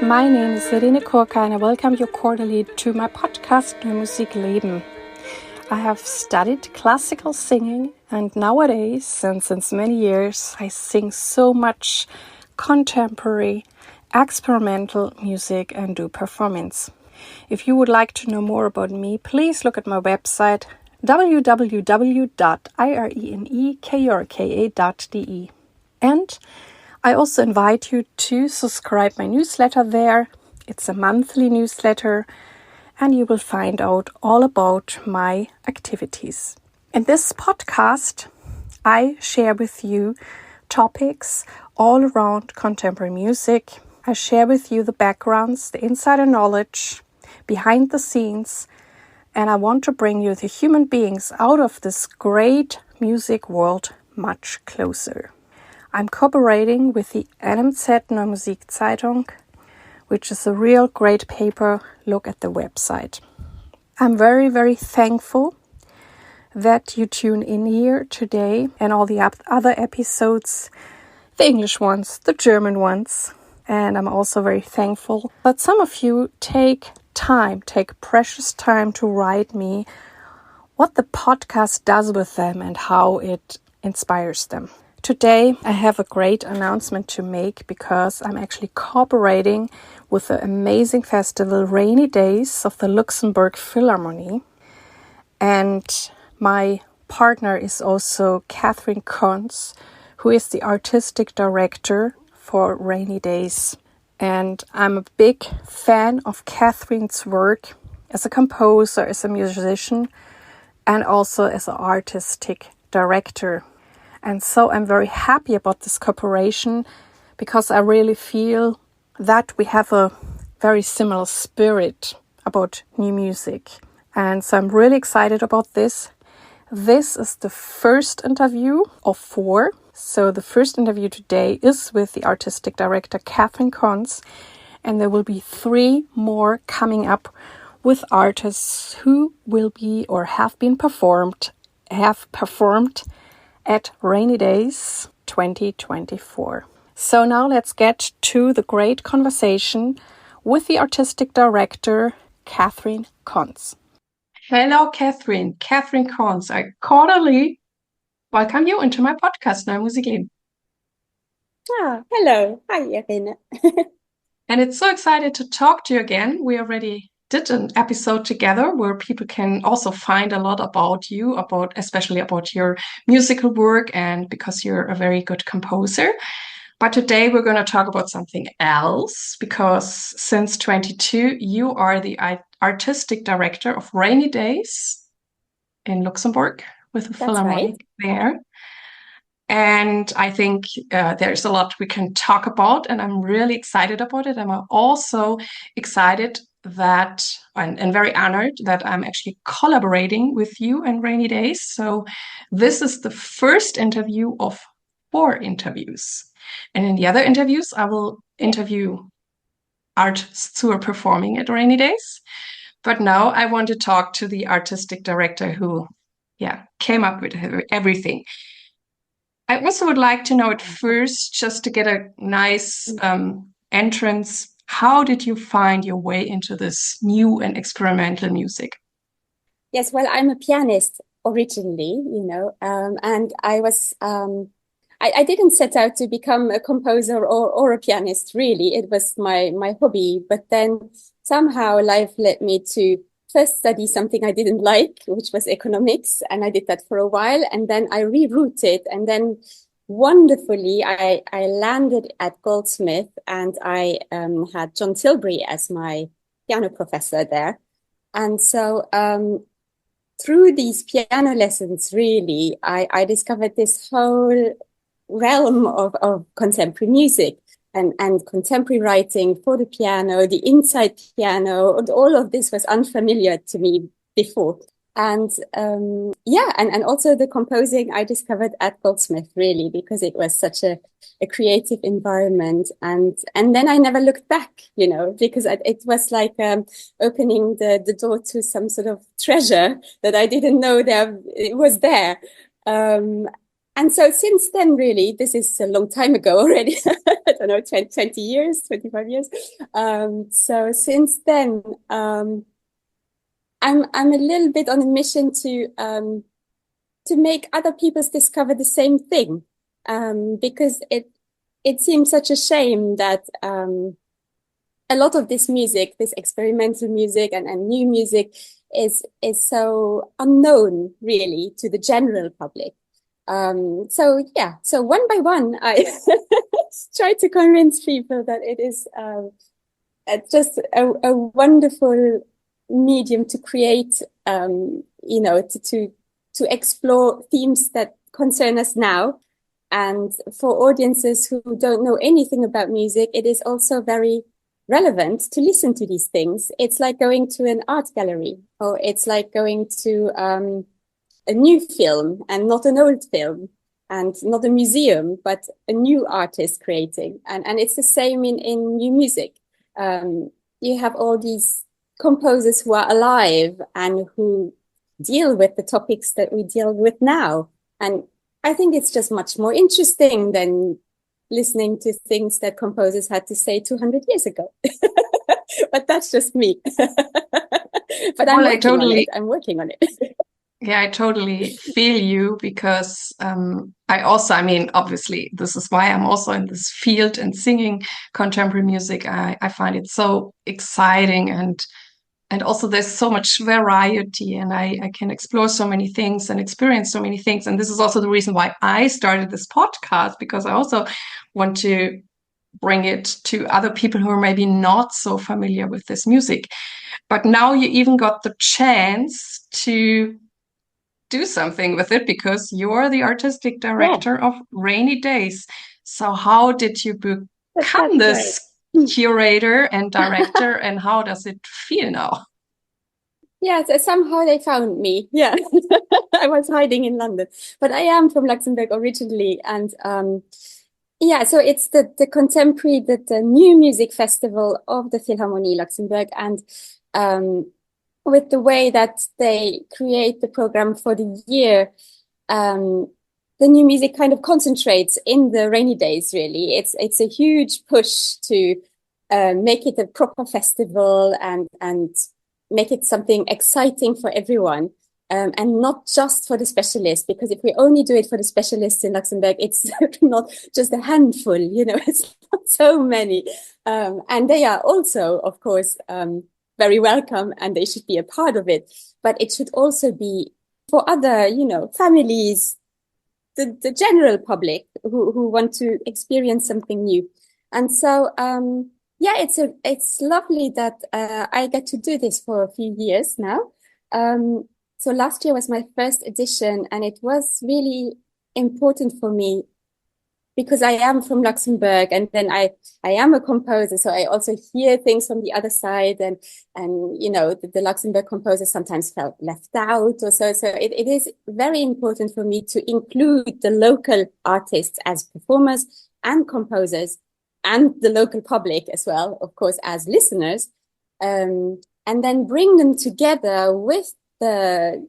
My name is Irene Kurka and I welcome you cordially to my podcast Neue Musikzeitung. I have studied classical singing and nowadays, and since many years, I sing so much contemporary, experimental music and do performance. If you would like to know more about me, please look at my website www.irenekurka.de. And I also invite you to subscribe my newsletter there. It's a monthly newsletter and you will find out all about my activities. In this podcast, I share with you topics all around contemporary music. I share with you the backgrounds, the insider knowledge, behind the scenes, and I want to bring you the human beings out of this great music world much closer. I'm cooperating with the NMZ Neue Musikzeitung, which is a real great paper. Look at the website. I'm very, very thankful that you tune in here today and all the other episodes, the English ones, the German ones. And I'm also very thankful that some of you take precious time to write me what the podcast does with them and how it inspires them. Today, I have a great announcement to make because I'm actually cooperating with the amazing festival Rainy Days of the Luxembourg Philharmonie. And my partner is also Catherine Kontz, who is the artistic director for Rainy Days. And I'm a big fan of Catherine's work as a composer, as a musician, and also as an artistic director. And so I'm very happy about this cooperation because I really feel that we have a very similar spirit about new music. And so I'm really excited about this. This is the first interview of 4. So the first interview today is with the artistic director Catherine Kontz. And there will be 3 more coming up with artists who will be or have performed at Rainy Days 2024. So now let's get to the great conversation with the artistic director, Catherine Kontz. Hello, Catherine. Catherine Kontz. I cordially welcome you into my podcast, Neue Musikzeitung. Hello. Hi, Irene. And it's so excited to talk to you again. We already did an episode together where people can also find a lot about you, especially about your musical work, and because you're a very good composer. But today we're going to talk about something else because since 22 you are the artistic director of Rainy Days in Luxembourg with the Philharmonic there. And I think there's a lot we can talk about, and I'm really excited about it. I'm also excited that and very honored that I'm actually collaborating with you and Rainy Days. So this is the first interview of 4 interviews. And in the other interviews, I will interview artists who are performing at Rainy Days. But now I want to talk to the artistic director who came up with everything. I also would like to know at first, just to get a nice entrance, how did you find your way into this new and experimental music? Yes, well, I'm a pianist originally, and I was, I didn't set out to become a composer or a pianist, really. It was my hobby. But then somehow life led me to first study something I didn't like, which was economics. And I did that for a while. And then I rerouted. And then wonderfully, I landed at Goldsmith, and I had John Tilbury as my piano professor there. And so through these piano lessons, really, I discovered this whole realm of contemporary music and contemporary writing for the piano, the inside piano, and all of this was unfamiliar to me before. And and also the composing I discovered at Goldsmith, really, because it was such a creative environment. And then I never looked back, because it was like opening the door to some sort of treasure that I didn't know it was there. And so since then, really, this is a long time ago already, don't know, 20 years, 25 years. So since then, I'm a little bit on a mission to make other people discover the same thing, because it seems such a shame that a lot of this music, this experimental music and new music, is so unknown really to the general public. So one by one, I try to convince people that it is just a wonderful medium to create, to explore themes that concern us now. And for audiences who don't know anything about music, it is also very relevant to listen to these things. It's like going to an art gallery, or it's like going to a new film and not an old film, and not a museum, but a new artist creating. And it's the same in new music. You have all these composers who are alive and who deal with the topics that we deal with now. And I think it's just much more interesting than listening to things that composers had to say 200 years ago. But that's just me. But I'm working on it. Yeah, I totally feel you, because I mean, obviously, this is why I'm also in this field and singing contemporary music. I find it so exciting, and also there's so much variety, and I can explore so many things and experience so many things. And this is also the reason why I started this podcast, because I also want to bring it to other people who are maybe not so familiar with this music. But now you even got the chance to do something with it, because you're the artistic director of Rainy Days. So how did you become this curator and director, and how does it feel now? Yeah, so somehow they found me. Yeah, I was hiding in London, but I am from Luxembourg originally. And so it's the contemporary, the new music festival of the Philharmonie Luxembourg. And with the way that they create the program for the year, the new music kind of concentrates in the Rainy Days, really. It's a huge push to make it a proper festival and make it something exciting for everyone, and not just for the specialists, because if we only do it for the specialists in Luxembourg, it's not just a handful, it's not so many. And they are also, of course, very welcome, and they should be a part of it. But it should also be for other, families, the general public who want to experience something new. And so, it's lovely that I get to do this for a few years now. So last year was my first edition, and it was really important for me because I am from Luxembourg, and then I am a composer, so I also hear things from the other side, and the Luxembourg composers sometimes felt left out or so. So it is very important for me to include the local artists as performers and composers, and the local public as well, of course, as listeners, and then bring them together with the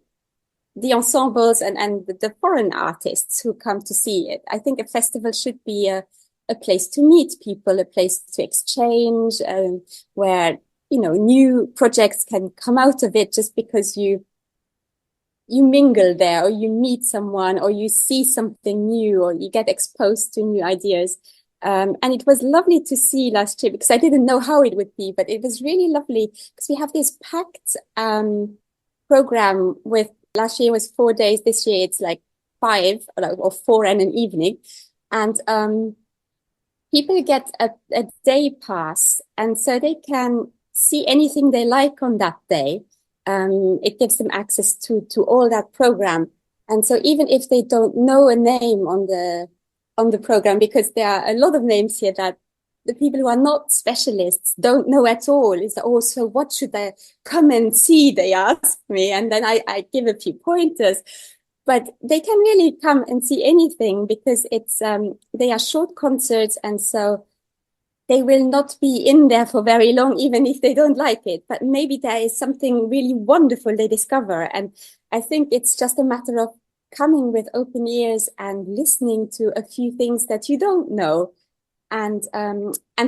ensembles and the foreign artists who come to see it. I think a festival should be a place to meet people, a place to exchange, where, new projects can come out of it just because you mingle there, or you meet someone, or you see something new, or you get exposed to new ideas. And it was lovely to see last year, because I didn't know how it would be, but it was really lovely because we have this packed program with, last year was 4 days. This year it's like 5 or 4 and an evening. And people get a day pass, and so they can see anything they like on that day. It gives them access to all that program. And so even if they don't know a name on the program, because there are a lot of names here that the people who are not specialists don't know at all. It's also, what should I come and see? They ask me, and then I give a few pointers. But they can really come and see anything, because it's they are short concerts, and so they will not be in there for very long, even if they don't like it. But maybe there is something really wonderful they discover. And I think it's just a matter of coming with open ears and listening to a few things that you don't know. And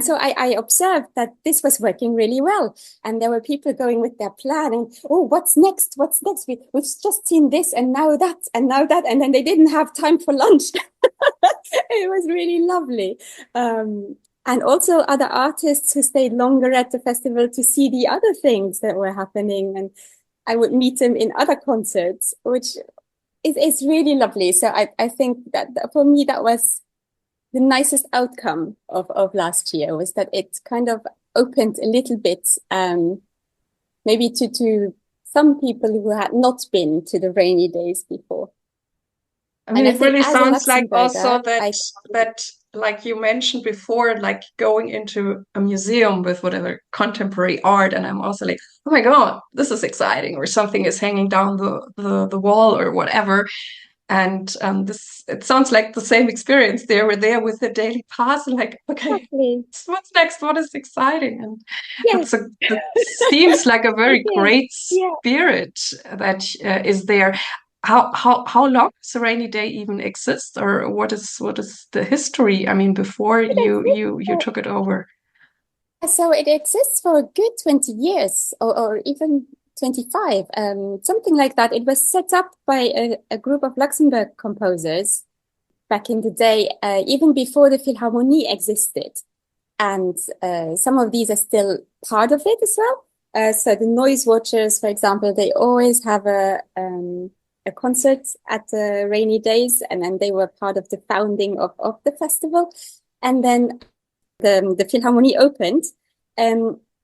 so I observed that this was working really well. And there were people going with their plan and, oh, what's next? What's next? We've just seen this and now that and now that. And then they didn't have time for lunch. It was really lovely. And also other artists who stayed longer at the festival to see the other things that were happening. And I would meet them in other concerts, which is really lovely. So I think that for me, that was the nicest outcome of last year, was that it kind of opened a little bit, maybe to some people who had not been to the rainy days before. I mean, And I it think really as a sounds like also Luxembourger, that like you mentioned before, like going into a museum with whatever contemporary art, and I'm also like, oh my God, this is exciting, or something is hanging down the wall or whatever. And this, it sounds like the same experience. They were there with the daily pass, and like, okay, exactly, what's next? What is exciting? And yes, that's that seems like a it very is, great yeah. spirit that is there. How long does a rainy day even exist, or what is the history? I mean, before It you exists. took it over. So it exists for a good 20 years or even 25, something like that. It was set up by a group of Luxembourg composers back in the day, even before the Philharmonie existed. And some of these are still part of it as well. So the Noise Watchers, for example, they always have a concert at the rainy days, and then they were part of the founding of the festival. And then the Philharmonie opened.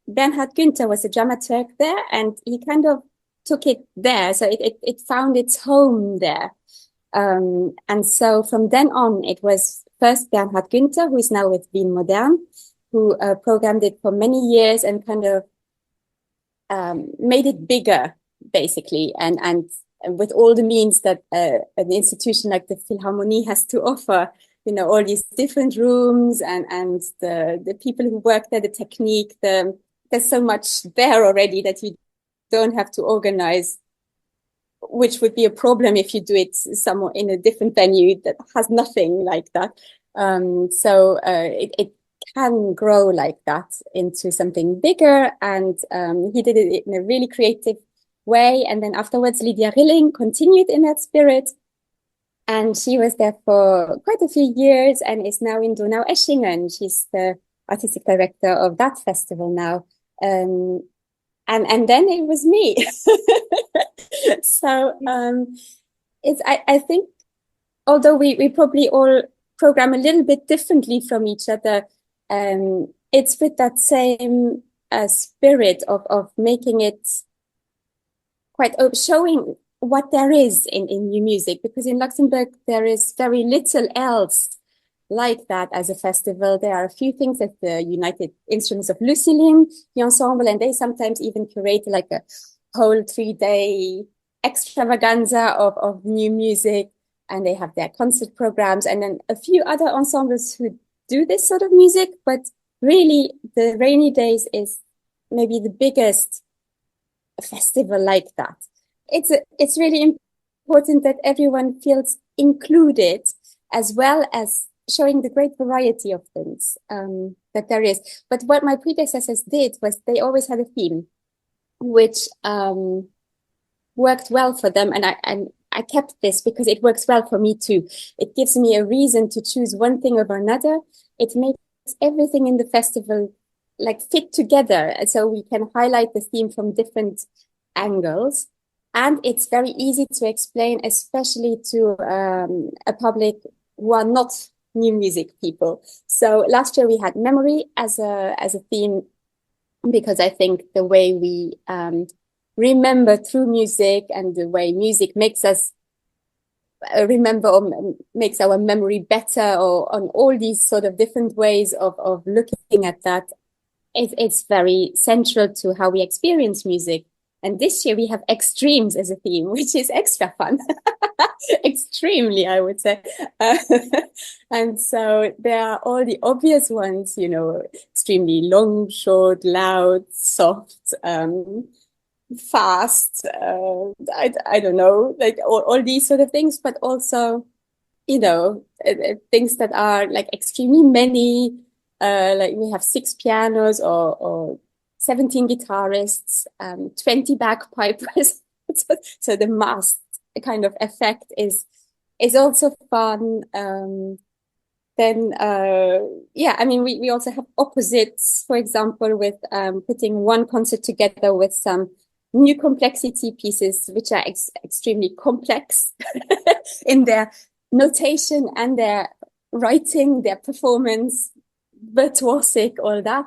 Bernhard Günther was a dramaturg there, and he kind of took it there. So it found its home there. And so from then on, it was first Bernhard Günther, who is now with Wien Modern, who programmed it for many years and kind of made it bigger, basically, and with all the means that an institution like the Philharmonie has to offer, you know, all these different rooms and the people who work there, the technique, there's so much there already that you don't have to organize, which would be a problem if you do it somewhere in a different venue that has nothing like that. So it can grow like that into something bigger. And he did it in a really creative way. And then afterwards, Lydia Rilling continued in that spirit. And she was there for quite a few years and is now in Donau-Eschingen. She's the artistic director of that festival now. And then it was me. So I think, although we probably all program a little bit differently from each other, it's with that same spirit of making it quite showing what there is in new music, because in Luxembourg there is very little else like that as a festival. There are a few things at the United Instruments of Lucilin, the ensemble, and they sometimes even curate like a whole 3-day extravaganza of new music, and they have their concert programs, and then a few other ensembles who do this sort of music. But really, the Rainy Days is maybe the biggest festival like that. It's really important that everyone feels included, as well as showing the great variety of things that there is. But what my predecessors did was they always had a theme, which worked well for them, and I kept this because it works well for me too. It gives me a reason to choose one thing over another. It makes everything in the festival like fit together, and so we can highlight the theme from different angles. And it's very easy to explain, especially to a public who are not new music people. So last year we had memory as a theme, because I think the way we remember through music and the way music makes us remember or makes our memory better, or on all these sort of different ways of looking at that, it's very central to how we experience music. And this year we have extremes as a theme, which is extra fun. Extremely, I would say. And so there are all the obvious ones, you know, extremely long, short, loud, soft, fast. I don't know, like all these sort of things, but also, you know, things that are like extremely many, Like we have 6 pianos or 17 guitarists, 20 bagpipers. So the mass kind of effect is also fun. Then yeah, I mean we also have opposites, for example, with putting one concert together with some new complexity pieces, which are extremely complex in their notation and their writing, their performance, virtuosic, all that.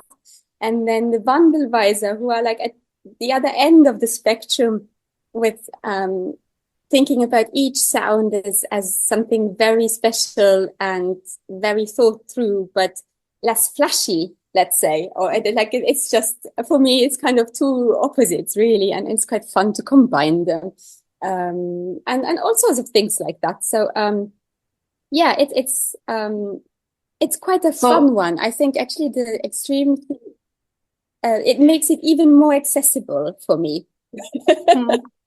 And then the Wandelweiser, who are like at the other end of the spectrum with thinking about each sound as something very special and very thought through, but less flashy, let's say. Or like it's just, for me, it's kind of two opposites, really. And it's quite fun to combine them. And all sorts of things like that. So, yeah, it's quite a fun one. I think actually the extreme, it makes it even more accessible for me.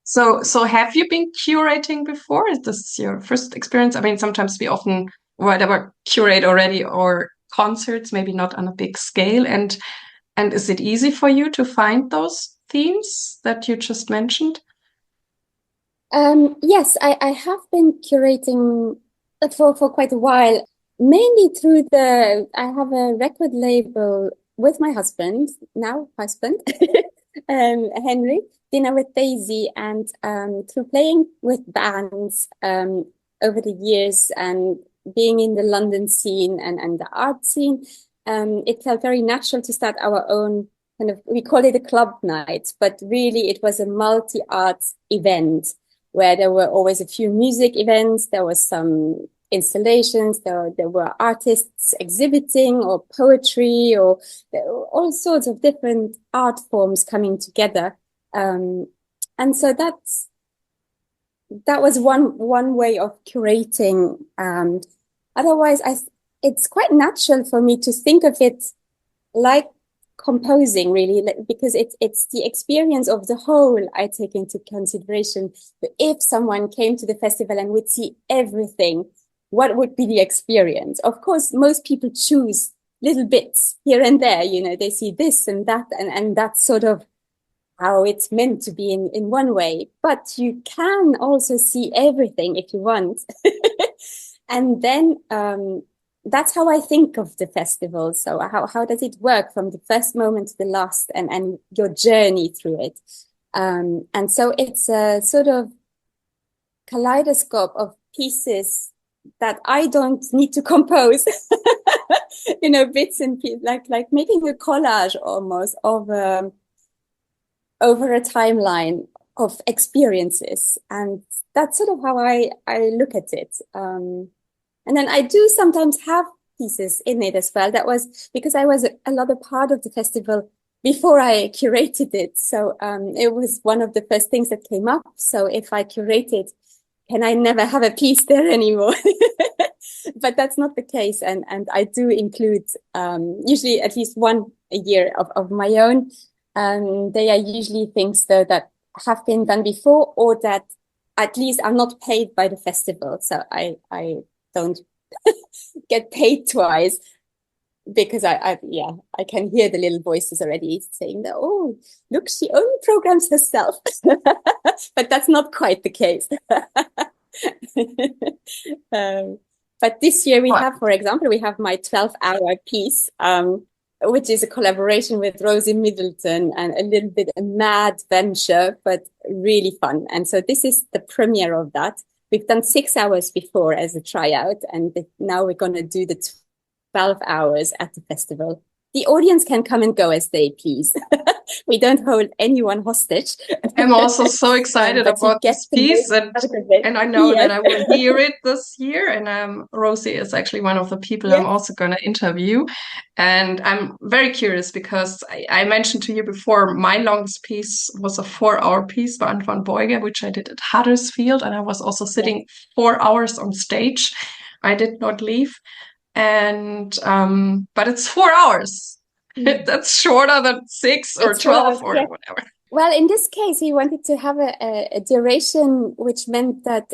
So have you been curating before? Is this your first experience? I mean, sometimes we often, whatever, curate already or concerts, maybe not on a big scale. And is it easy for you to find those themes that you just mentioned? Yes, I have been curating for quite a while, mainly through I have a record label with my husband, Henry, Dinner with Daisy, and through playing with bands over the years and being in the London scene and the art scene, it felt very natural to start our own kind of, we call it a club night, but really it was a multi-art event where there were always a few music events, there was some installations, there were artists exhibiting or poetry or all sorts of different art forms coming together. And so that was one way of curating. Otherwise, it's quite natural for me to think of it like composing, really, because it's the experience of the whole I take into consideration. If someone came to the festival and would see everything, what would be the experience? Of course, most people choose little bits here and there. You know, they see this and that, and that's sort of how it's meant to be in one way. But you can also see everything if you want. And then that's how I think of the festival. So how does it work from the first moment to the last and your journey through it? And so it's a sort of kaleidoscope of pieces that I don't need to compose, you know, bits and pieces, like making a collage almost of over a timeline of experiences. And that's sort of how I look at it. And then I do sometimes have pieces in it as well. That was because I was a lot of part of the festival before I curated it. So it was one of the first things that came up. So if I curate it, can I never have a piece there anymore? But that's not the case. And I do include usually at least one a year of my own. They are usually things though that have been done before or that at least are not paid by the festival. So I don't get paid twice because I can hear the little voices already saying that, oh, look, she only programs herself. But that's not quite the case. But this year we have, for example, we have my 12-hour piece, which is a collaboration with Rosie Middleton and a little bit a mad venture, but really fun. And so this is the premiere of that. We've done 6 hours before as a tryout, and now we're going to do the 12 hours at the festival. The audience can come and go as they please. We don't hold anyone hostage. I'm also so excited about this piece, and I know that I will hear it this year. And Rosie is actually one of the people I'm also going to interview. And I'm very curious because I mentioned to you before, my longest piece was a 4-hour piece by Antoine Beuger, which I did at Huddersfield. And I was also sitting 4 hours on stage. I did not leave. And but it's 4 hours. That's shorter than 6 or 12 or whatever. Well, in this case, he wanted to have a duration, which meant that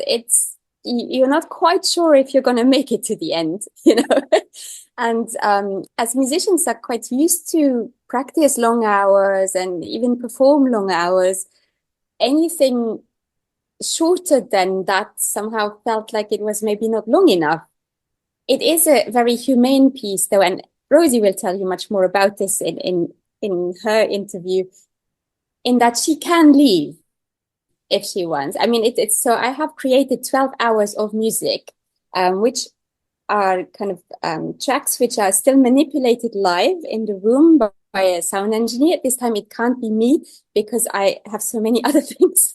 you're not quite sure if you're going to make it to the end, you know. And as musicians are quite used to practice long hours and even perform long hours, anything shorter than that somehow felt like it was maybe not long enough. It is a very humane piece, though, and Rosie will tell you much more about this in her interview, in that she can leave if she wants. I mean, it's so I have created 12 hours of music, which are kind of tracks which are still manipulated live in the room by a sound engineer. This time it can't be me because I have so many other things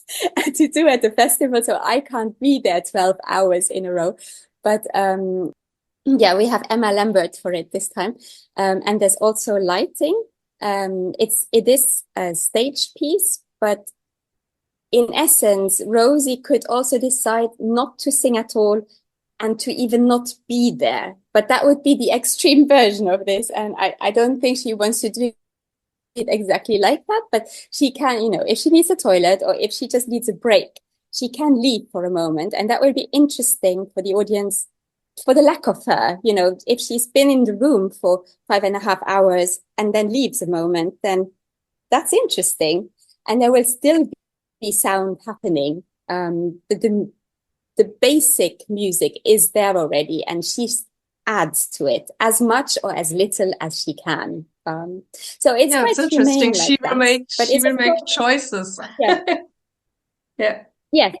to do at the festival, so I can't be there 12 hours in a row. But yeah, we have Emma Lambert for it this time. And there's also lighting. It is a stage piece, but in essence, Rosie could also decide not to sing at all and to even not be there. But that would be the extreme version of this. And I don't think she wants to do it exactly like that, but she can, you know, if she needs a toilet or if she just needs a break, she can leave for a moment. And that will be interesting for the audience, for the lack of her. You know, if she's been in the room for 5.5 hours and then leaves a moment, then that's interesting. And there will still be sound happening. The basic music is there already, and she adds to it as much or as little as she can. So it's quite interesting. Like she will make choices. Yeah. Yeah. Yes.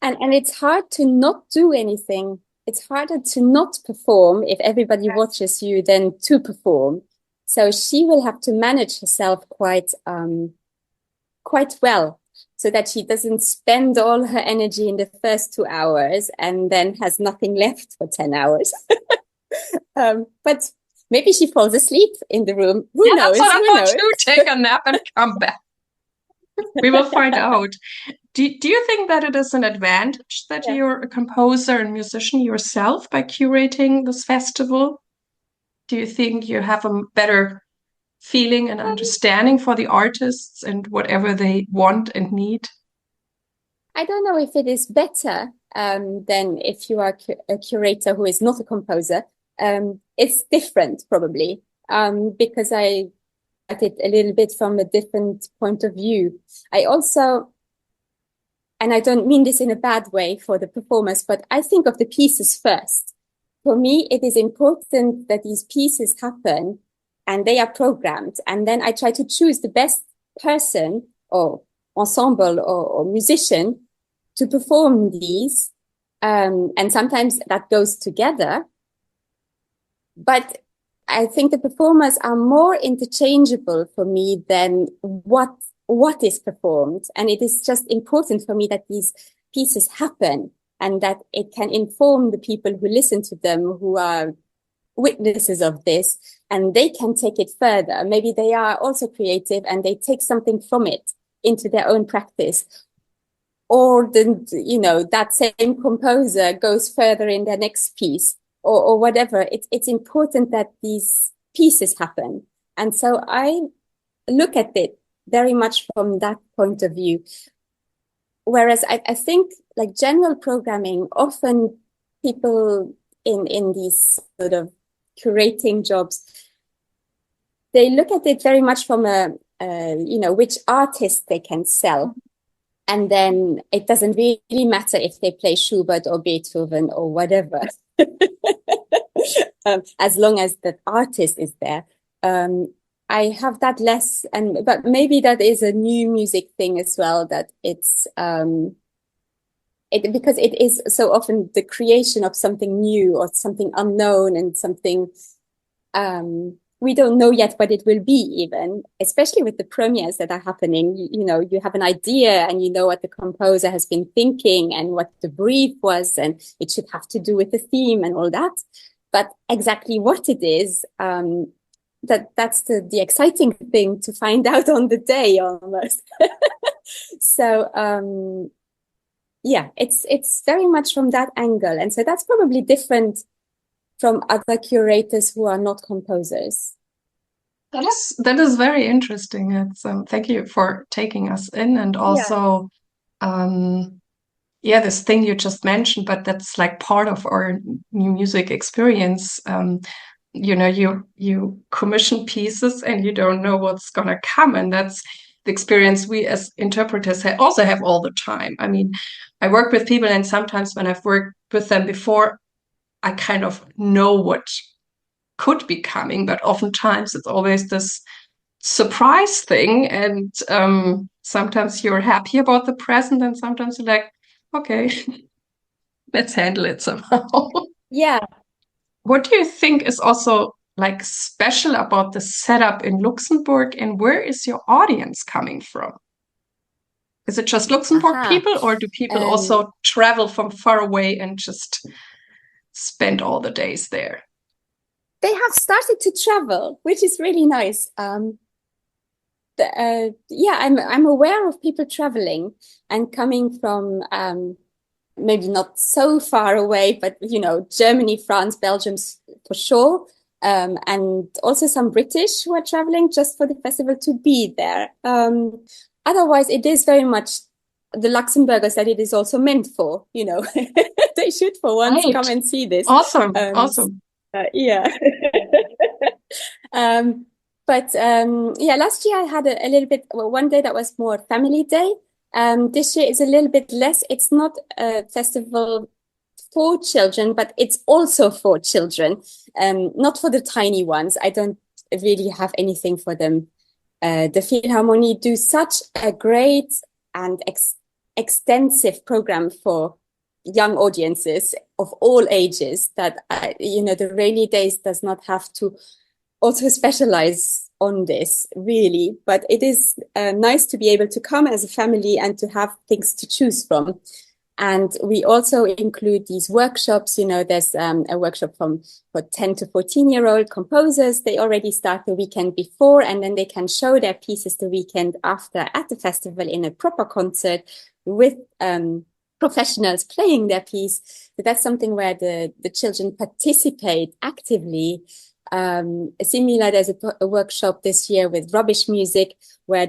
And it's hard to not do anything. It's harder to not perform if everybody watches you than to perform. So she will have to manage herself quite well, so that she doesn't spend all her energy in the first 2 hours and then has nothing left for 10 hours. But maybe she falls asleep in the room. Who knows? That's what I thought too. Take a nap and come back. We will find out. Do you think that it is an advantage that you're a composer and musician yourself by curating this festival? Do you think you have a better feeling and understanding for the artists and whatever they want and need? I don't know if it is better than if you are a curator who is not a composer. It's different probably because I at it a little bit from a different point of view. I also, and I don't mean this in a bad way for the performers, but I think of the pieces first. For me, it is important that these pieces happen and they are programmed. And then I try to choose the best person or ensemble or musician to perform these. And sometimes that goes together. But I think the performers are more interchangeable for me than what is performed. And it is just important for me that these pieces happen and that it can inform the people who listen to them, who are witnesses of this, and they can take it further. Maybe they are also creative and they take something from it into their own practice. Or that same composer goes further in their next piece or whatever. It's important that these pieces happen. And so I look at it very much from that point of view. Whereas I think like general programming, often people in these sort of curating jobs, they look at it very much from which artist they can sell. And then it doesn't really matter if they play Schubert or Beethoven or whatever, as long as that artist is there. I have that less, but maybe that is a new music thing as well, that it's because it is so often the creation of something new or something unknown and something we don't know yet what it will be, even, especially with the premieres that are happening. You have an idea and you know what the composer has been thinking and what the brief was, and it should have to do with the theme and all that. But exactly what it is, that's the exciting thing to find out on the day almost. So, it's very much from that angle. And so that's probably different from other curators who are not composers. That is very interesting. It's thank you for taking us in, and also this thing you just mentioned, but that's like part of our new music experience. you commission pieces and you don't know what's gonna come, and that's the experience we as interpreters also have all the time. I mean, I work with people, and sometimes when I've worked with them before, I kind of know what could be coming, but oftentimes it's always this surprise thing, and sometimes you're happy about the present, and sometimes you're like, okay, let's handle it somehow. Yeah. What do you think is also like special about the setup in Luxembourg, and where is your audience coming from? Is it just Luxembourg people, or do people also travel from far away and just spend all the days there? They have started to travel, which is really nice. Yeah, I'm aware of people traveling and coming from maybe not so far away, but Germany, France, Belgium for sure, and also some British who are traveling just for the festival to be there. Otherwise, it is very much the Luxembourgers that it is also meant for. They should for once come and see this. Awesome, awesome. Yeah. But last year I had a little bit, one day that was more family day. This year is a little bit less. It's not a festival for children, but it's also for children, not for the tiny ones. I don't really have anything for them. The Philharmonie do such a great and extensive program for young audiences of all ages that, the rainy days does not have to also specialize on this, really. But it is nice to be able to come as a family and to have things to choose from. And we also include these workshops. There's a workshop for 10 to 14-year-old composers. They already start the weekend before, and then they can show their pieces the weekend after at the festival in a proper concert with professionals playing their piece. So that's something where the children participate actively. Similar, there's a workshop this year with rubbish music where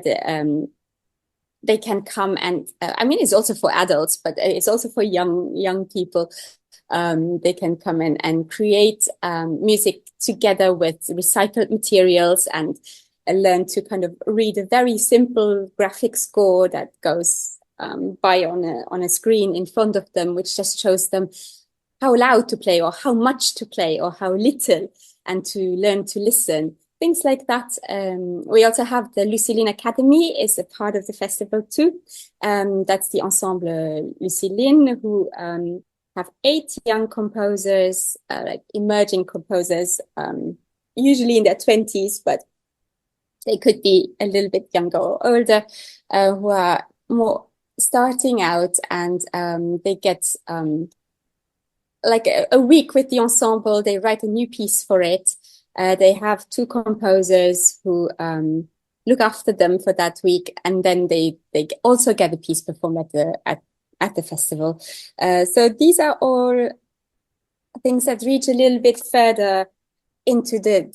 they can come and it's also for adults, but it's also for young people. They can come in and create music together with recycled materials and learn to kind of read a very simple graphic score that goes by on a screen in front of them, which just shows them how loud to play or how much to play or how little, and to learn to listen. Things like that. We also have the Lucéline Academy is a part of the festival too. That's the Ensemble Lucéline, who have 8 young composers, like emerging composers, usually in their 20s, but they could be a little bit younger or older, who are more starting out, and they get like a week with the ensemble. They write a new piece for it. They have 2 composers who look after them for that week, and then they also get a piece performed at the festival. So these are all things that reach a little bit further into the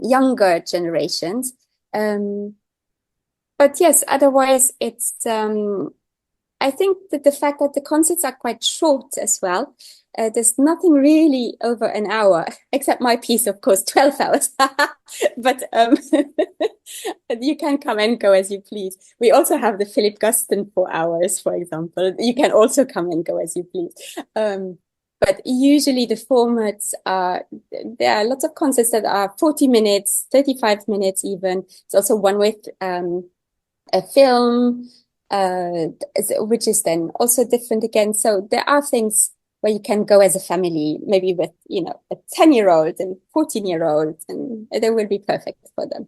younger generations. But yes, otherwise it's I think that the fact that the concerts are quite short as well. There's nothing really over an hour, except my piece, of course, 12 hours. But you can come and go as you please. We also have the Philip Guston 4 hours, for example. You can also come and go as you please. But usually the formats there are lots of concerts that are 40 minutes, 35 minutes even. It's also one with a film, which is then also different again. So there are things where you can go as a family, maybe with, a 10-year-old and 14-year-old, and they will be perfect for them.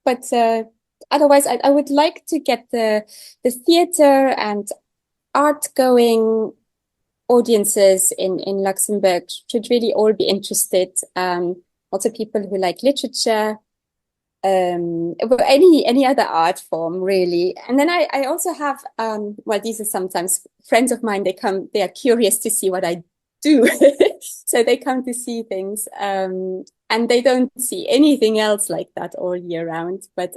But otherwise, I would like to get the theater and art-going audiences in Luxembourg should really all be interested. Also people who like literature, any other art form really. And then I also have these are sometimes friends of mine. They are curious to see what I do. So they come to see things, and they don't see anything else like that all year round. But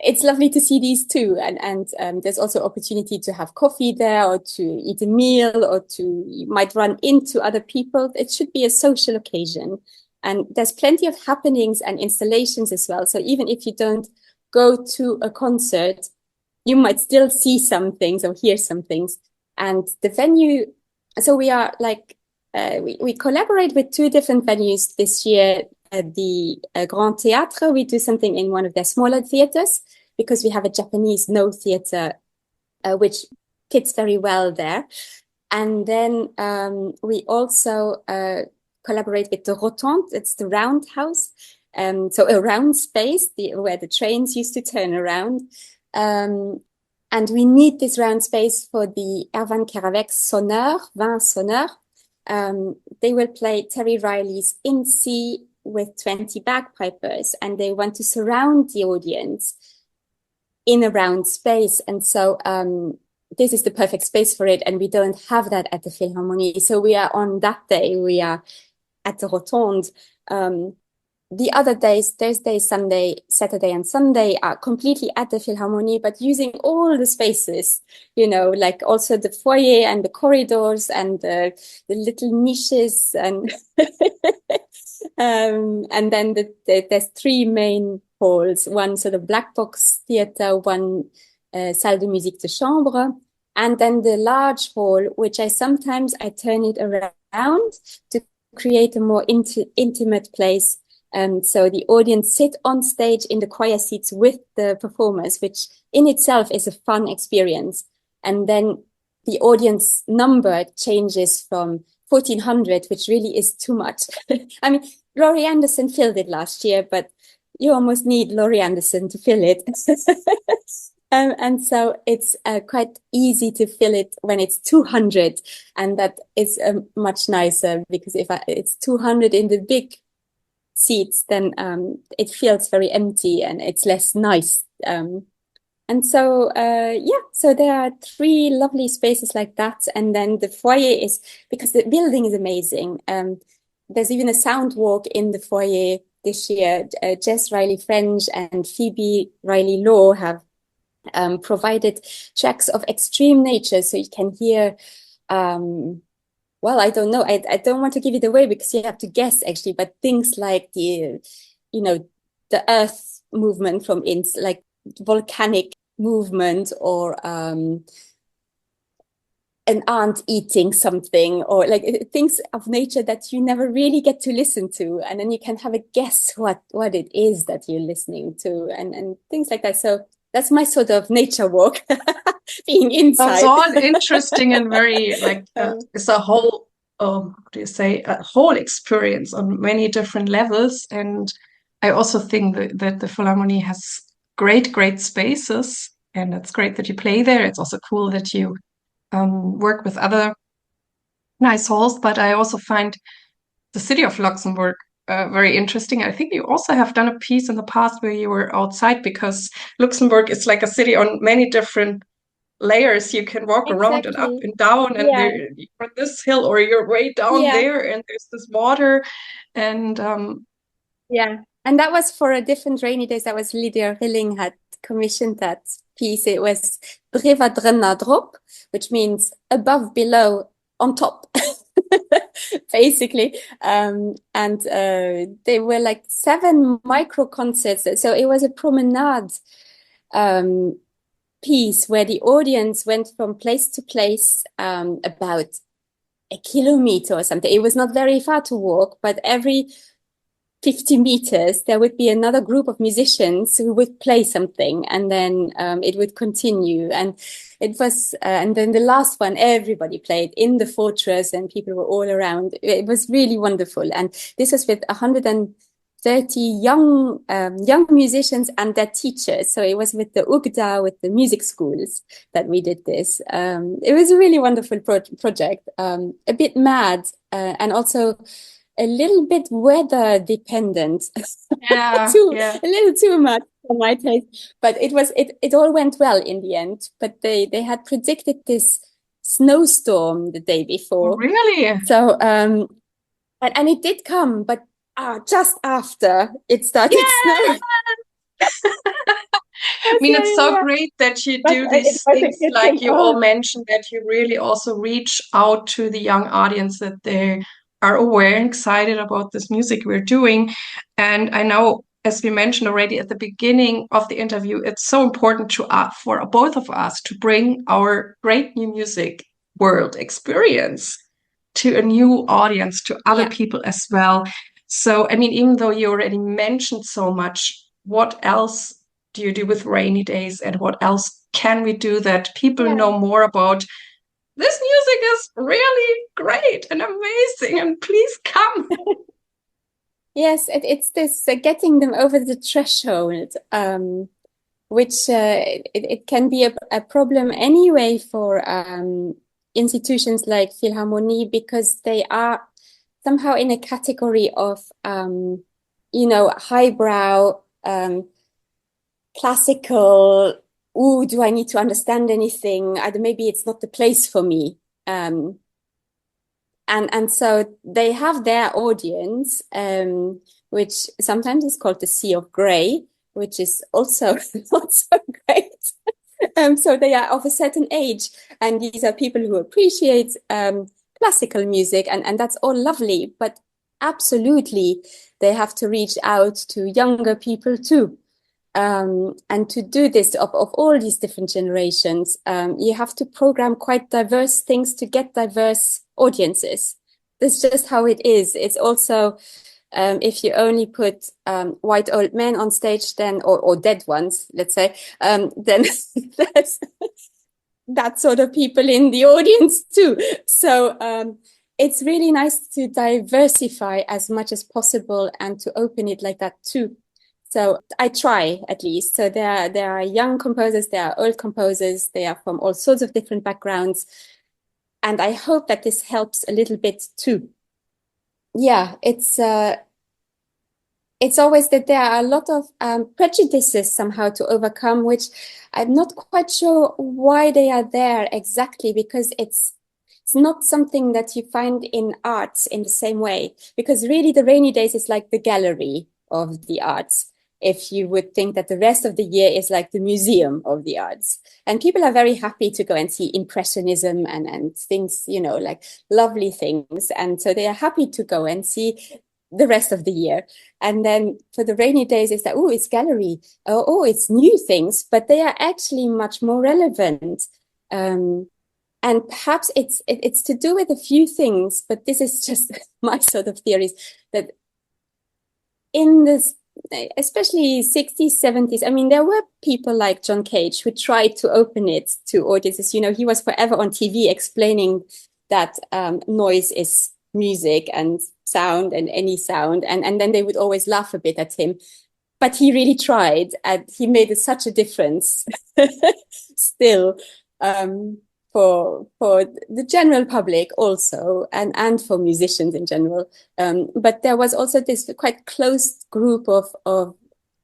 it's lovely to see these too. And there's also opportunity to have coffee there or to eat a meal or you might run into other people. It should be a social occasion. And there's plenty of happenings and installations as well. So even if you don't go to a concert, you might still see some things or hear some things. And the venue, so we are like, we collaborate with 2 different venues this year. The Grand Théâtre, we do something in one of their smaller theaters because we have a Japanese no theater, which fits very well there. And then we also collaborate with the Rotonde. It's the roundhouse. So a round space where the trains used to turn around. And we need this round space for the Erwan Kerouac's Sonneur, Vin Sonneur. They will play Terry Riley's In C with 20 bagpipers, and they want to surround the audience in a round space. And so this is the perfect space for it, and we don't have that at the Philharmonie. So we are on that day, we are at the Rotonde. The other days, Thursday, Sunday, Saturday, and Sunday are completely at the Philharmonie, but using all the spaces, you know, like also the foyer and the corridors and the little niches and and then there's 3 main halls, one sort of black box theater, one salle de musique de chambre, and then the large hall, which I turn it around to create a more intimate place. So the audience sit on stage in the choir seats with the performers, which in itself is a fun experience. And then the audience number changes from 1,400, which really is too much. I mean, Laurie Anderson filled it last year, but you almost need Laurie Anderson to fill it. And so it's quite easy to fill it when it's 200. And that is much nicer because if it's 200 in the big seats, then it feels very empty and it's less nice. And so, so there are 3 lovely spaces like that. And then the foyer is, because the building is amazing. There's even a sound walk in the foyer this year. Jess Riley French and Phoebe Riley Law have provided tracks of extreme nature. So you can hear, well, I don't know. I don't want to give it away because you have to guess actually, but things like the earth movement from like volcanic movement or an ant eating something or like things of nature that you never really get to listen to. And then you can have a guess what it is that you're listening to and things like that. So that's my sort of nature walk, being inside. That's all interesting and very like it's a whole, how do you say, a whole experience on many different levels. And I also think that the Philharmonie has great spaces, and it's great that you play there. It's also cool that you work with other nice halls. But I also find the city of Luxembourg very interesting. I think you also have done a piece in the past where you were outside, because Luxembourg is like a city on many different layers. You can walk around and up and down, and you're on this hill or you're way down there, and there's this water. And and that was for a different rainy days. That was Lydia Rilling had commissioned that piece. It was Brevadrena Drop, which means above, below, on top. Basically, and they were like 7 micro concerts. So it was a promenade piece where the audience went from place to place, about a kilometer or something. It was not very far to walk, but every 50 meters, there would be another group of musicians who would play something, and then it would continue. And it was, and then the last one, everybody played in the fortress, and people were all around. It was really wonderful. And this was with 130 young musicians and their teachers. So it was with the UGDA, with the music schools, that we did this. It was a really wonderful project, a bit mad, and also a little bit weather dependent. A little too much for my taste. But it all went well in the end. But they had predicted this snowstorm the day before. Really? So and it did come, but just after it started snowing. I mean, it's so great that you do these things, like you all mentioned, that you really also reach out to the young audience, that they are aware and excited about this music we're doing. And I know, as we mentioned already at the beginning of the interview, it's so important to for both of us to bring our great new music world experience to a new audience, to other people as well. So, I mean, even though you already mentioned so much, what else do you do with rainy days, and what else can we do that people know more about? This music is really great and amazing, and please come. Yes, it's this getting them over the threshold, which it can be a problem anyway for institutions like Philharmonie, because they are somehow in a category of, highbrow, classical. Ooh, do I need to understand anything? Maybe it's not the place for me. And so they have their audience, which sometimes is called the Sea of Grey, which is also not so great. So they are of a certain age, and these are people who appreciate classical music, and that's all lovely. But absolutely, they have to reach out to younger people too. And to do this of all these different generations, you have to program quite diverse things to get diverse audiences. That's just how it is. It's also, if you only put white old men on stage, then or dead ones, let's say, then there's that sort of people in the audience too. So it's really nice to diversify as much as possible and to open it like that too. So I try, at least. So there are young composers, there are old composers, they are from all sorts of different backgrounds. And I hope that this helps a little bit too. Yeah, it's always that there are a lot of prejudices somehow to overcome, which I'm not quite sure why they are there exactly, because it's not something that you find in arts in the same way. Because really the rainy days is like the gallery of the arts, if you would think that the rest of the year is like the museum of the arts. And people are very happy to go and see Impressionism and things, like lovely things. And so they are happy to go and see the rest of the year. And then for the rainy days, it's like, oh, it's gallery. Oh, it's new things, but they are actually much more relevant. And perhaps it's to do with a few things, but this is just my sort of theories, that in this, especially 60s, 70s, I mean, there were people like John Cage who tried to open it to audiences. He was forever on TV explaining that noise is music and sound and any sound. And then they would always laugh a bit at him. But he really tried, and he made such a difference still. For the general public also, and for musicians in general. But there was also this quite close group of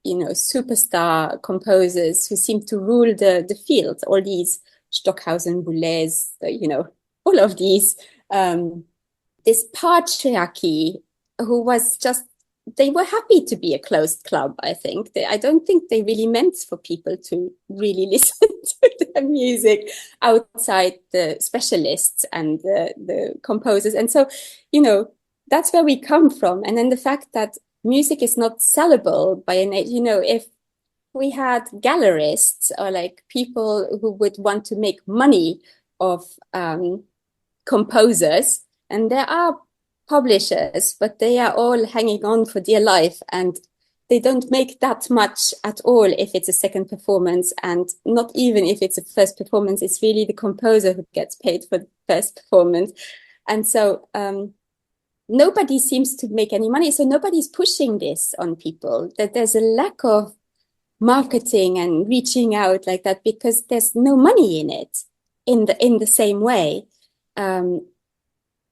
superstar composers who seemed to rule the field, all these Stockhausen, Boulez, all of these, this patriarchy, who was just, they were happy to be a closed club, I think. I don't think they really meant for people to really listen to their music outside the specialists and the composers. And so, that's where we come from. And then the fact that music is not sellable by an age, if we had gallerists or like people who would want to make money of composers, and there are publishers, but they are all hanging on for dear life, and they don't make that much at all if it's a second performance, and not even if it's a first performance. It's really the composer who gets paid for the first performance. And so nobody seems to make any money. So nobody's pushing this on people, that there's a lack of marketing and reaching out like that, because there's no money in it in the same way.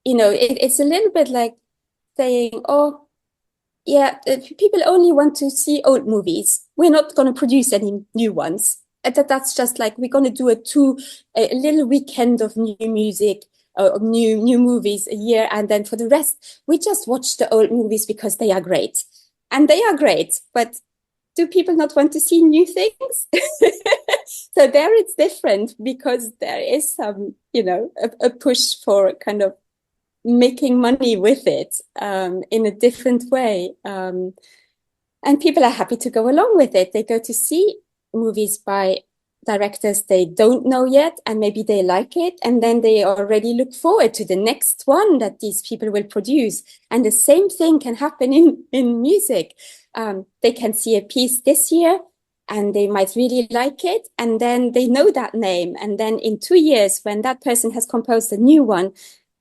It's a little bit like saying, oh, yeah, people only want to see old movies. We're not going to produce any new ones. That's just like, we're going to do a little weekend of new music, of new movies a year. And then for the rest, we just watch the old movies because they are great. And they are great, but do people not want to see new things? So there it's different because there is some, a push for kind of making money with it in a different way. And people are happy to go along with it. They go to see movies by directors they don't know yet, and maybe they like it, and then they already look forward to the next one that these people will produce. And the same thing can happen in music. They can see a piece this year and they might really like it, and then they know that name, and then in 2 years when that person has composed a new one,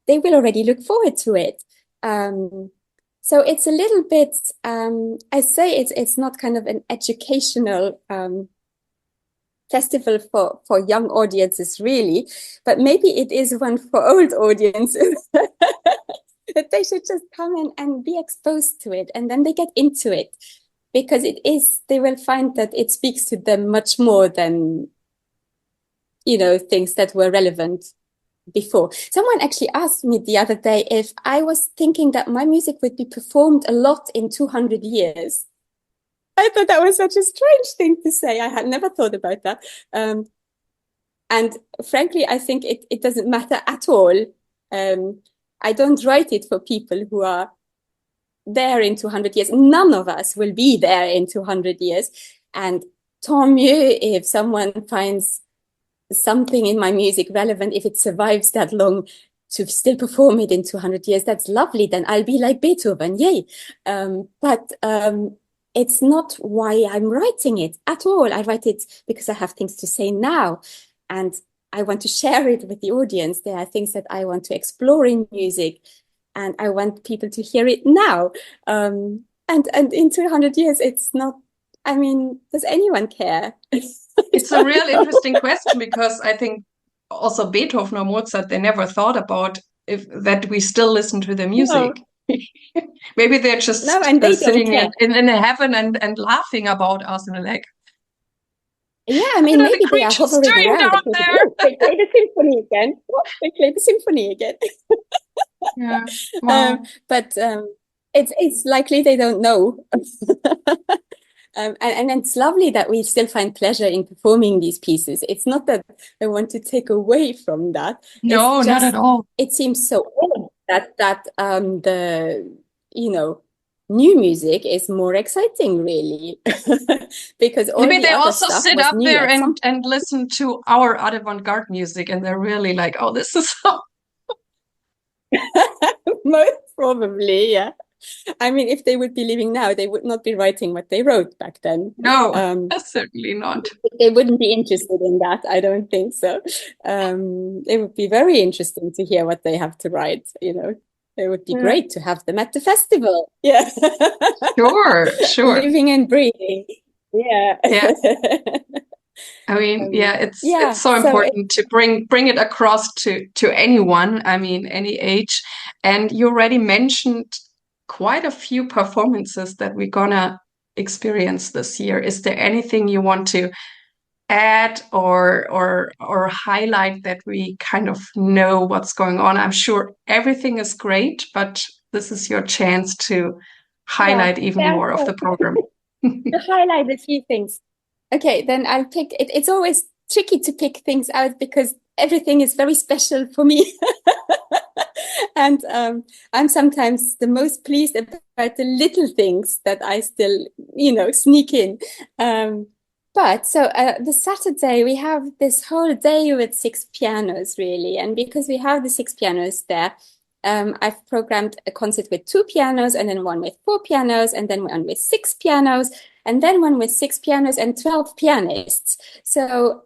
they will already look forward to it. So it's a little bit, I say it's not kind of an educational festival for young audiences, really, but maybe it is one for old audiences. That they should just come in and be exposed to it, and then they get into it, because they will find that it speaks to them much more than, things that were relevant before. Someone actually asked me the other day if I was thinking that my music would be performed a lot in 200 years. I thought that was such a strange thing to say. I had never thought about that. And frankly, I think it doesn't matter at all. I don't write it for people who are there in 200 years. None of us will be there in 200 years. And tant mieux if someone finds something in my music relevant, if it survives that long to still perform it in 200 years. That's lovely. Then I'll be like Beethoven. Yay. But it's not why I'm writing it at all. I write it because I have things to say now, and I want to share it with the audience. There are things that I want to explore in music, and I want people to hear it now. And in 200 years, it's not, I mean, does anyone care? It's a real interesting question, because I think also Beethoven or Mozart, they never thought about that we still listen to their music. No. Maybe they're just sitting in heaven and laughing about us, and like, yeah, I mean, maybe they are hovering around. They play the symphony again. They play the symphony again. Yeah, wow. But it's likely they don't know. And it's lovely that we still find pleasure in performing these pieces. It's not that I want to take away from that. No, it's just, not at all. It seems so odd that the new music is more exciting, really, because all maybe the they other also stuff sit was up new there and listen to our avant-garde music, and they're really like, oh, this is so. Most probably, yeah. I mean, if they would be living now, they would not be writing what they wrote back then. No, certainly not. They wouldn't be interested in that. I don't think so. It would be very interesting to hear what they have to write. It would be great to have them at the festival. Yeah. Sure. Living and breathing. Yeah. I mean, it's so important to bring it across to anyone. I mean, any age. And you already mentioned quite a few performances that we're gonna experience this year. Is there anything you want to add or highlight that we kind of know what's going on? I'm sure everything is great, but this is your chance to highlight even more of the program. To highlight a few things. Okay, then I'll pick it. It's always tricky to pick things out because everything is very special for me. And I'm sometimes the most pleased about the little things that I still, sneak in. But so the Saturday, we have this whole day with 6 pianos, really. And because we have the 6 pianos there, I've programmed a concert with 2 pianos, and then one with 4 pianos, and then one with 6 pianos, and then one with 6 pianos and 12 pianists. So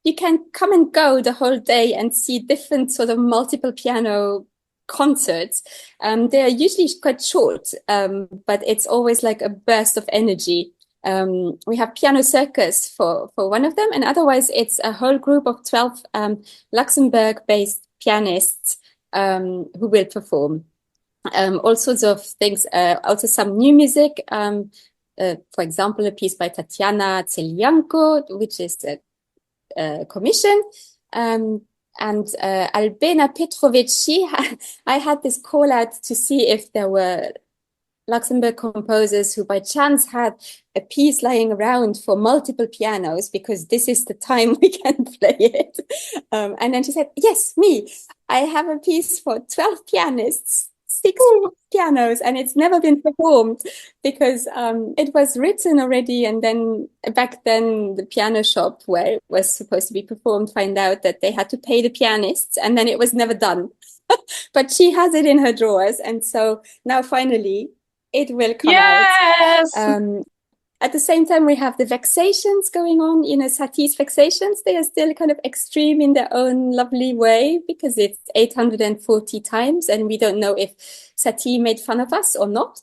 you can come and go the whole day and see different sort of multiple piano concerts. They're usually quite short, but it's always like a burst of energy. We have Piano Circus for one of them, and otherwise it's a whole group of 12 Luxembourg-based pianists who will perform. All sorts of things, also some new music. For example, a piece by Tatiana Celianco, which is a commission. And Albena Petrovici, I had this call out to see if there were Luxembourg composers who by chance had a piece lying around for multiple pianos, because this is the time we can play it. And then she said, yes, me, I have a piece for 12 pianists, 6 pianos, and it's never been performed because it was written already. And then back then, the piano shop where it was supposed to be performed found out that they had to pay the pianists, and then it was never done. But she has it in her drawers. And so now finally it will come out. At the same time, we have the vexations going on. You know, Satie's vexations, they are still kind of extreme in their own lovely way because it's 840 times and we don't know if Satie made fun of us or not,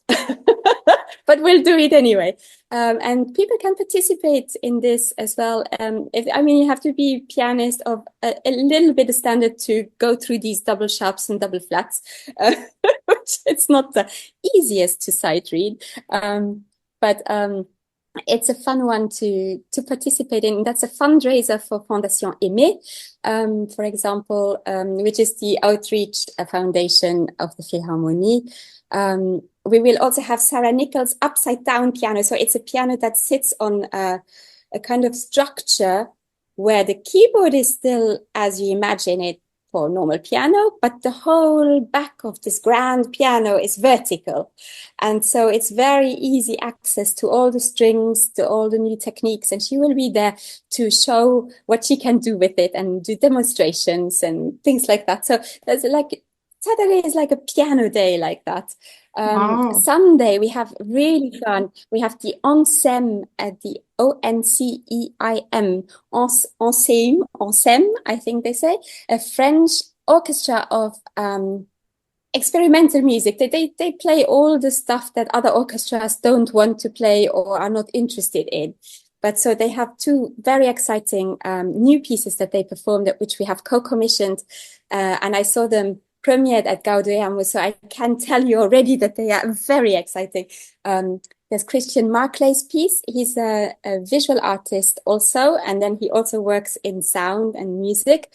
but we'll do it anyway. And people can participate in this as well. You have to be pianist of a little bit of standard to go through these double sharps and double flats, which it's not the easiest to sight read. But it's a fun one to participate in. That's a fundraiser for Fondation Aimée, for example, which is the outreach foundation of the Philharmonie. We will also have Sarah Nichols' upside down piano. So it's a piano that sits on a kind of structure where the keyboard is still as you imagine it for a normal piano, but the whole back of this grand piano is vertical. And so it's very easy access to all the strings, to all the new techniques. And she will be there to show what she can do with it and do demonstrations and things like that. So there's like, Saturday is like a piano day like that. Sunday we have really fun. We have the ONCEM at the ONCEIM, ONCEM, I think they say, a French orchestra of experimental music. They play all the stuff that other orchestras don't want to play or are not interested in. But so they have 2 very exciting new pieces that they performed, which we have co-commissioned, and I saw them premiered at Gaudeamus, so I can tell you already that they are very exciting. There's Christian Marclay's piece. He's a visual artist also, and then he also works in sound and music.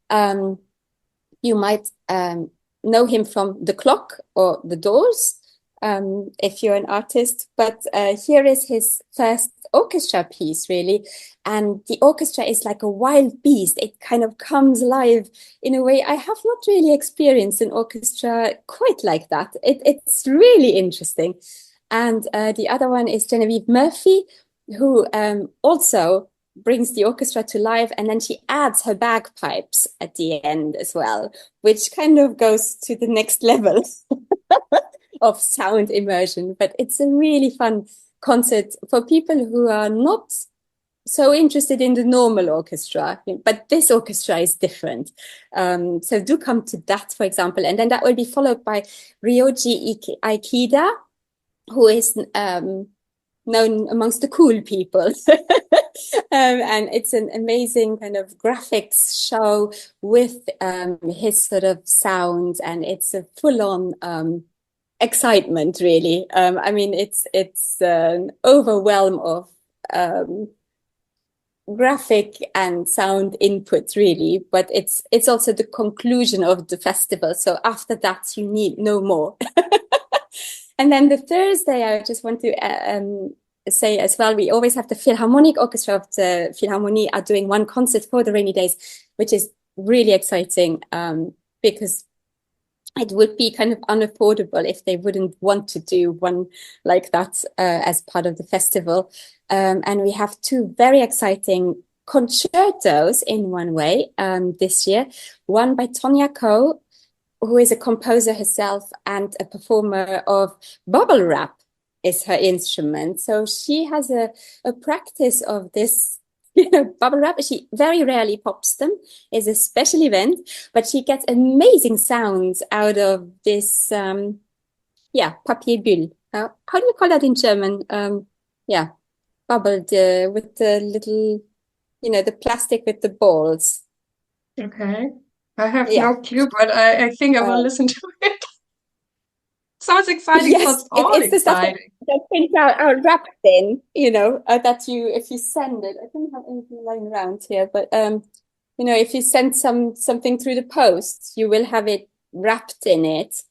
You might know him from The Clock or The Doors, if you're an artist. But here is his first orchestra piece, really. And the orchestra is like a wild beast. It kind of comes alive in a way I have not really experienced an orchestra quite like that. It's really interesting. And the other one is Genevieve Murphy, who also brings the orchestra to life, and then she adds her bagpipes at the end as well, which kind of goes to the next level of sound immersion. But it's a really fun concert for people who are not so interested in the normal orchestra, but this orchestra is different. So do come to that, for example. And then that will be followed by Ryoji Aikida, who is known amongst the cool people. And it's an amazing kind of graphics show with his sort of sounds, and it's a full-on excitement, really. It's an overwhelm of graphic and sound input, really, but it's also the conclusion of the festival. So after that, you need no more. And then the Thursday, I just want to say as well, we always have the Philharmonic Orchestra of the Philharmonie are doing one concert for the rainy days, which is really exciting because it would be kind of unaffordable if they wouldn't want to do one like that as part of the festival. And we have 2 very exciting concertos in one way this year. One by Tonya Ko, who is a composer herself and a performer of bubble wrap is her instrument. So she has a practice of this, bubble wrap. She very rarely pops them. It's a special event, but she gets amazing sounds out of this, papier bulle. How do you call that in German? Bubbled with the little, the plastic with the balls. Okay. I have no clue, but I think I will listen to it. Sounds exciting. Yes, Sounds all it's the stuff exciting. that things are wrapped in, that if you send it, I don't have anything lying around here, but if you send something through the post, you will have it wrapped in it.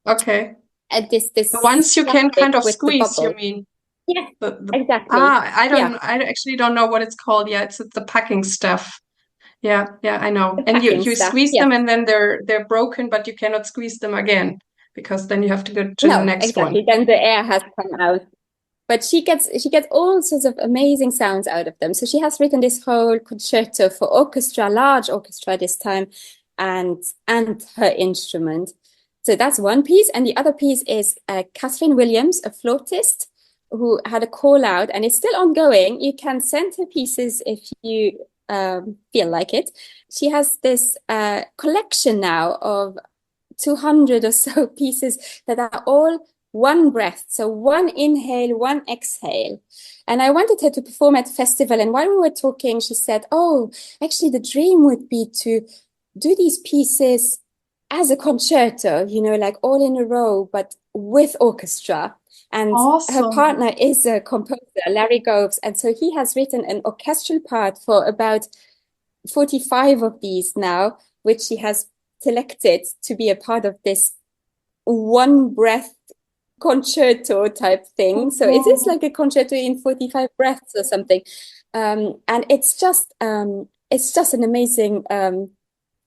Okay. This The ones you can kind of with squeeze, you mean? Yeah, The exactly. I actually don't know what it's called. Yeah, it's the packing stuff. Yeah, I know. The And you stuff, squeeze them and then they're broken, but you cannot squeeze them again because then you have to go to the next one. Then the air has come out. But she gets all sorts of amazing sounds out of them. So she has written this whole concerto for orchestra, large orchestra this time, and her instrument. So that's one piece. And the other piece is Catherine Williams, a flautist, who had a call out, and it's still ongoing. You can send her pieces if you feel like it. She has this collection now of 200 or so pieces that are all one breath. So one inhale, one exhale. And I wanted her to perform at the festival. And while we were talking, she said, oh, actually the dream would be to do these pieces as a concerto, like all in a row, but with orchestra. And her partner is a composer, Larry Goves. And so he has written an orchestral part for about 45 of these now, which he has selected to be a part of this one breath concerto type thing. So it is like a concerto in 45 breaths or something. And it's just an amazing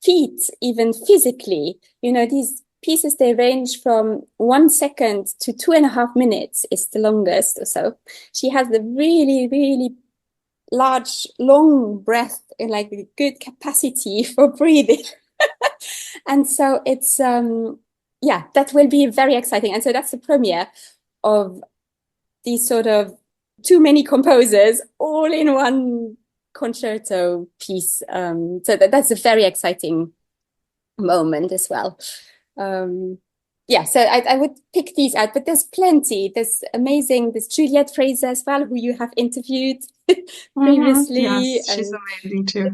feat, even physically. These pieces, they range from 1 second to 2.5 minutes is the longest or so. She has the really, really large, long breath and like a good capacity for breathing. And so it's, that will be very exciting. And so that's the premiere of these sort of too many composers all in one concerto piece. So that's a very exciting moment as well. So I would pick these out, but there's plenty. There's Juliette Fraser as well, who you have interviewed previously. Yes, she's amazing too.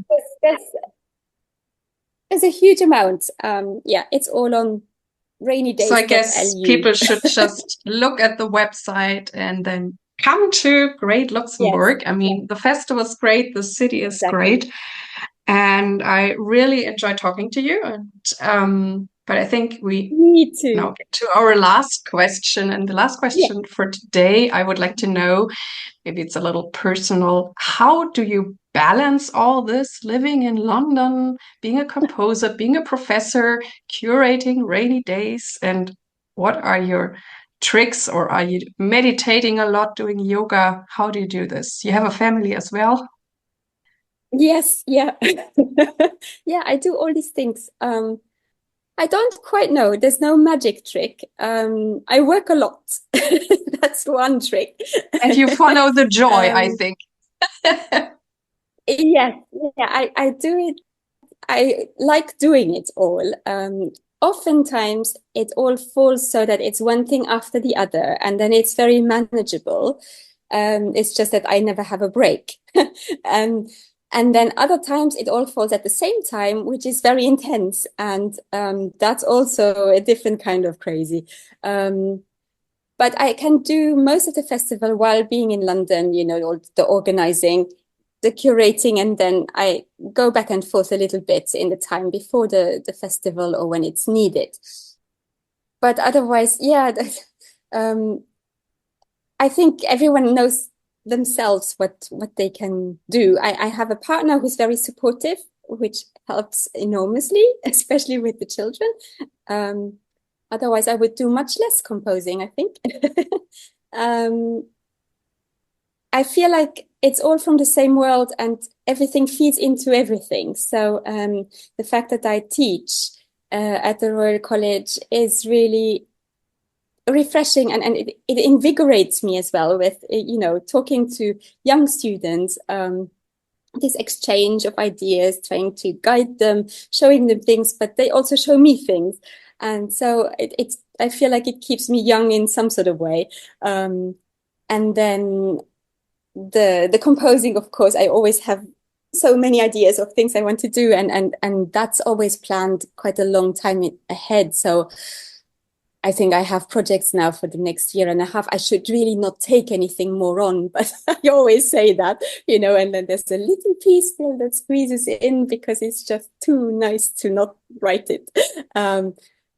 There's a huge amount. It's all on rainy days. So I guess people should just look at the website and then come to Great Luxembourg. Yes. I mean, the festival is great. The city is great. And I really enjoy talking to you. And but I think we now get to our last question. And the last question for today, I would like to know, maybe it's a little personal, how do you balance all this, living in London, being a composer, being a professor, curating rainy days? And what are your tricks, or are you meditating a lot, doing yoga? How do you do this? You have a family as well? Yes, yeah. I do all these things. I don't quite know. There's no magic trick. I work a lot. That's one trick. And you follow the joy, I think. Yes, I do it. I like doing it all. Oftentimes it all falls so that it's one thing after the other, and then it's very manageable. It's just that I never have a break. And then other times it all falls at the same time, which is very intense. And that's also a different kind of crazy. But I can do most of the festival while being in London, the organizing, the curating, and then I go back and forth a little bit in the time before the festival or when it's needed. But otherwise, I think everyone knows themselves what they can do. I have a partner who's very supportive, which helps enormously, especially with the children. Otherwise, I would do much less composing, I think. I feel like it's all from the same world and everything feeds into everything. So the fact that I teach at the Royal College is really refreshing, and it invigorates me as well with, talking to young students, this exchange of ideas, trying to guide them, showing them things, but they also show me things. And so I feel like it keeps me young in some sort of way. And then the composing, of course, I always have so many ideas of things I want to do, and that's always planned quite a long time ahead. So I think I have projects now for the next year and a half. I should really not take anything more on, but I always say that, and then there's a little piece still that squeezes in because it's just too nice to not write it.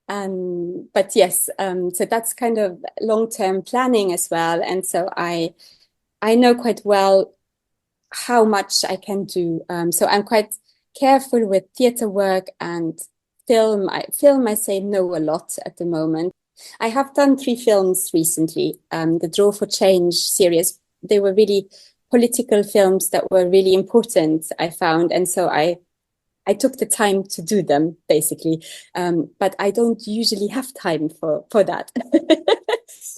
But yes, so that's kind of long-term planning as well. And so I know quite well how much I can do. So I'm quite careful with theatre work and film. I say no a lot at the moment. I have done 3 films recently. The Draw for Change series. They were really political films that were really important, I found. And so I took the time to do them, basically. But I don't usually have time for that.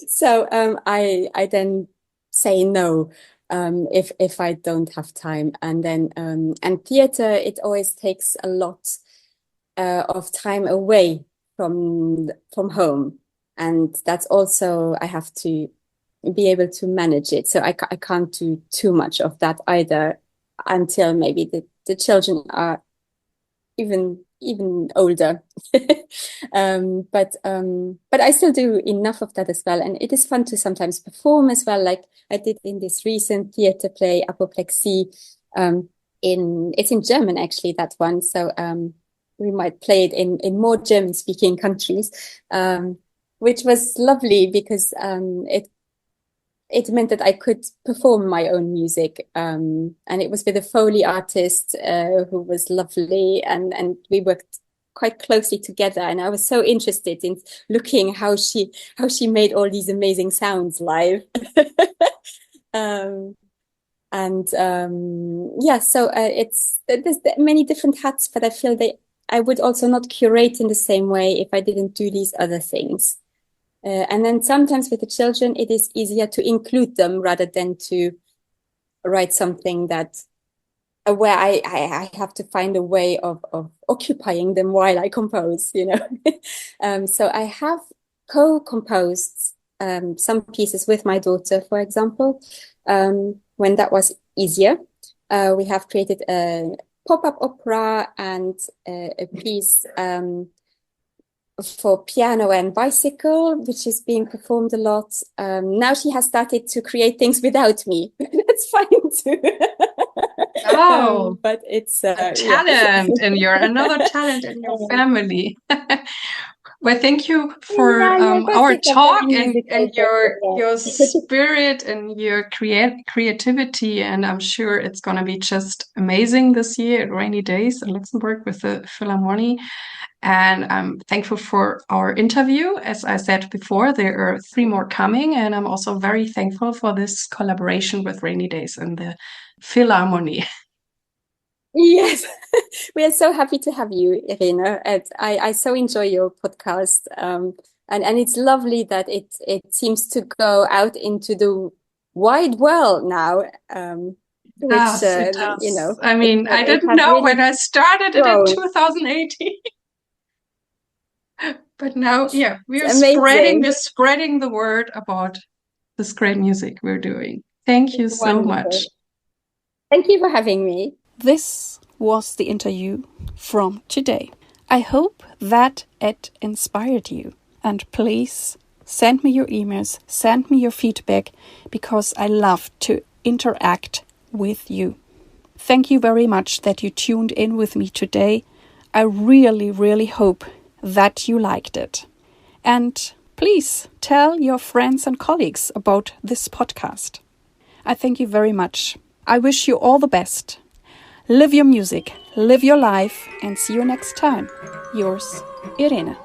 So I then say no if I don't have time. And then and theatre, it always takes a lot of time away from home. And that's also, I have to be able to manage it. So I can't do too much of that either until maybe the children are even older. But I still do enough of that as well. And it is fun to sometimes perform as well. Like I did in this recent theatre play, Apoplexie. It's in German, actually, that one. So we might play it in more German-speaking countries, which was lovely because it meant that I could perform my own music. And it was with a Foley artist who was lovely, and we worked quite closely together. And I was so interested in looking how she made all these amazing sounds live. So there's many different hats, but I feel I would also not curate in the same way if I didn't do these other things. And then sometimes with the children, it is easier to include them rather than to write something that where I have to find a way of occupying them while I compose, you know. So I have co-composed some pieces with my daughter, for example, when that was easier. We have created a pop-up opera and a piece for piano and bicycle, which is being performed a lot. Now she has started to create things without me. That's fine too. Oh, but it's a talent another talent in your family. Well, thank you for our talk and your spirit and your creativity. And I'm sure it's going to be just amazing this year at Rainy Days in Luxembourg with the Philharmonie. And I'm thankful for our interview. As I said before, there are 3 more coming. And I'm also very thankful for this collaboration with Rainy Days and the Philharmonie. Yes, we are so happy to have you, Irene. I so enjoy your podcast. And it's lovely that it seems to go out into the wide world now. Which, it does. You know, I mean, I didn't know really when I started it in 2018. But now, yeah, we're spreading the word about this great music we're doing. Thank you so much. Thank you for having me. This was the interview from today. I hope that it inspired you. And please send me your emails, send me your feedback, because I love to interact with you. Thank you very much that you tuned in with me today. I really, really hope that you liked it. And please tell your friends and colleagues about this podcast. I thank you very much. I wish you all the best. Live your music, live your life, and see you next time. Yours, Irene.